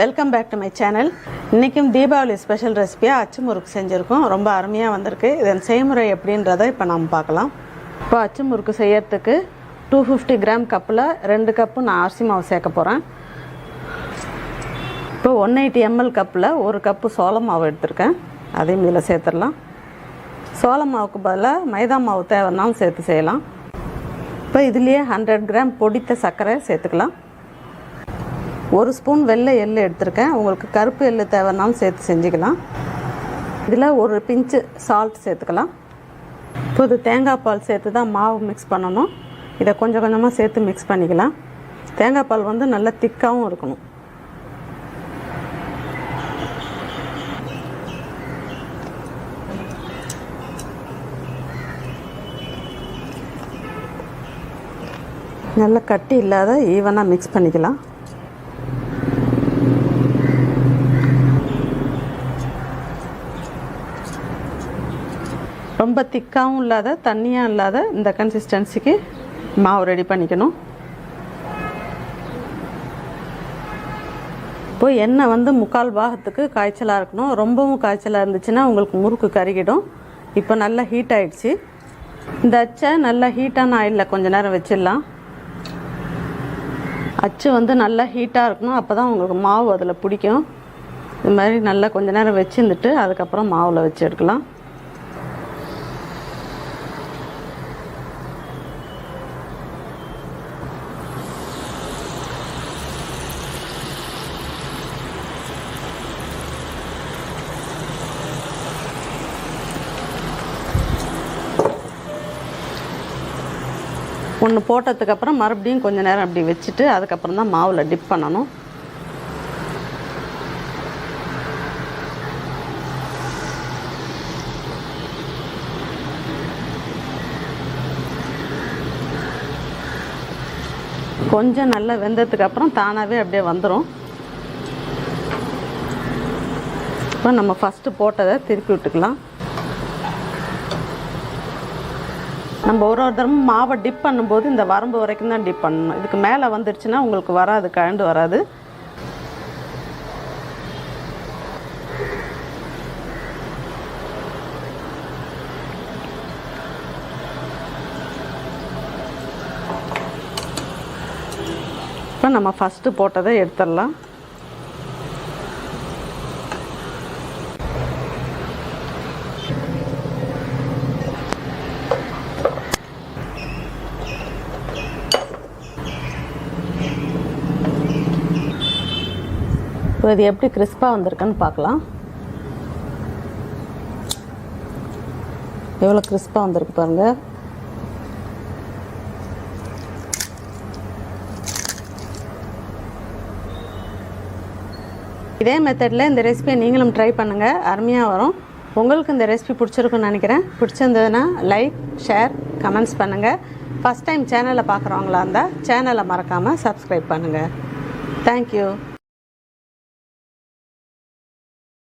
Welcome back to my channel. இன்றைக்கும் Deepavali special ரெசிபியாக அச்சு முறுக்கு செஞ்சுருக்கோம். ரொம்ப அருமையாக வந்திருக்கு. இதன் செய்முறை எப்படின்றத இப்போ நம்ம பார்க்கலாம். இப்போ அச்சு முறுக்கு செய்யறதுக்கு 250 கிராம் கப்பில் 2 கப்பு நான் அரிசி மாவு சேர்க்க போகிறேன். இப்போ 180 ml கப்பில் 1 கப்பு சோள மாவு எடுத்திருக்கேன். அதையும் இதில் சேர்த்துடலாம். சோள மாவுக்கு பதிலாக மைதா மாவு தேவைன்னாலும் சேர்த்து செய்யலாம். இப்போ இதுலேயே 100 கிராம் பொடித்த சர்க்கரை சேர்த்துக்கலாம். 1 ஸ்பூன் வெள்ளை எள்ளு எடுத்திருக்கேன். உங்களுக்கு கருப்பு எள்ளு தேவைன்னாலும் சேர்த்து செஞ்சுக்கலாம். இதில் ஒரு பிஞ்சு சால்ட் சேர்த்துக்கலாம். இப்போ இது தேங்காய் பால் சேர்த்து தான் மாவு மிக்ஸ் பண்ணணும். இதை கொஞ்சம் கொஞ்சமாக சேர்த்து மிக்ஸ் பண்ணிக்கலாம். தேங்காய் பால் வந்து நல்லா திக்காகவும் இருக்கணும். நல்லா கட்டி இல்லாத ஈவனாக மிக்ஸ் பண்ணிக்கலாம். ரொம்ப திக்காகவும் இல்லாத தண்ணியாக இல்லாத இந்த கன்சிஸ்டன்சிக்கு மாவு ரெடி பண்ணிக்கணும். இப்போ எண்ணெய் வந்து 3/4 பாகத்துக்கு காய்ச்சலாக இருக்கணும். ரொம்பவும் காய்ச்சலாக இருந்துச்சுன்னா உங்களுக்கு முறுக்கு கருகிடும். இப்போ நல்லா ஹீட் ஆகிடுச்சு. இந்த அச்சை நல்லா ஹீட்டான ஆயிலில் கொஞ்சம் நேரம் வச்சிடலாம். அச்சு வந்து நல்லா ஹீட்டாக இருக்கணும். அப்போ தான் உங்களுக்கு மாவு அதில் பிடிக்கும். இது மாதிரி நல்லா கொஞ்சம் நேரம் வச்சுருந்துட்டு அதுக்கப்புறம் மாவில் வச்சு எடுக்கலாம். ஒன்று போட்டதுக்கப்புறம் மறுபடியும் கொஞ்சம் நேரம் அப்படி வச்சுட்டு அதுக்கப்புறம் தான் மாவில் டிப் பண்ணணும். கொஞ்சம் நல்லா வெந்ததுக்கப்புறம் தானாகவே அப்படியே வந்துடும். இப்போ நம்ம ஃபஸ்ட்டு போட்டதை திருப்பி விட்டுக்கலாம். நம்ம ஒரு தரமும் மாவை டிப் பண்ணும்போது இந்த வரம்பு வரைக்கும் தான் டிப் பண்ணணும். இதுக்கு மேலே வந்துடுச்சுன்னா உங்களுக்கு வராது, கழண்டு வராது. இப்போ நம்ம ஃபஸ்ட்டு போட்டதை எடுத்துடலாம். இப்போ இது எப்படி கிறிஸ்பாக வந்திருக்குன்னு பார்க்கலாம். எவ்வளோ கிறிஸ்பாக வந்திருக்கு பாருங்கள். இதே மெத்தடில் இந்த ரெசிபியை நீங்களும் ட்ரை பண்ணுங்கள். அருமையாக வரும். உங்களுக்கு இந்த ரெசிபி பிடிச்சிருக்குன்னு நினைக்கிறேன். பிடிச்சிருந்ததுன்னா லைக், ஷேர், கமெண்ட்ஸ் பண்ணுங்கள். ஃபஸ்ட் டைம் சேனலை பார்க்குறவங்களா இருந்தால் சேனலை மறக்காமல் சப்ஸ்கிரைப் பண்ணுங்கள். தேங்க்யூ.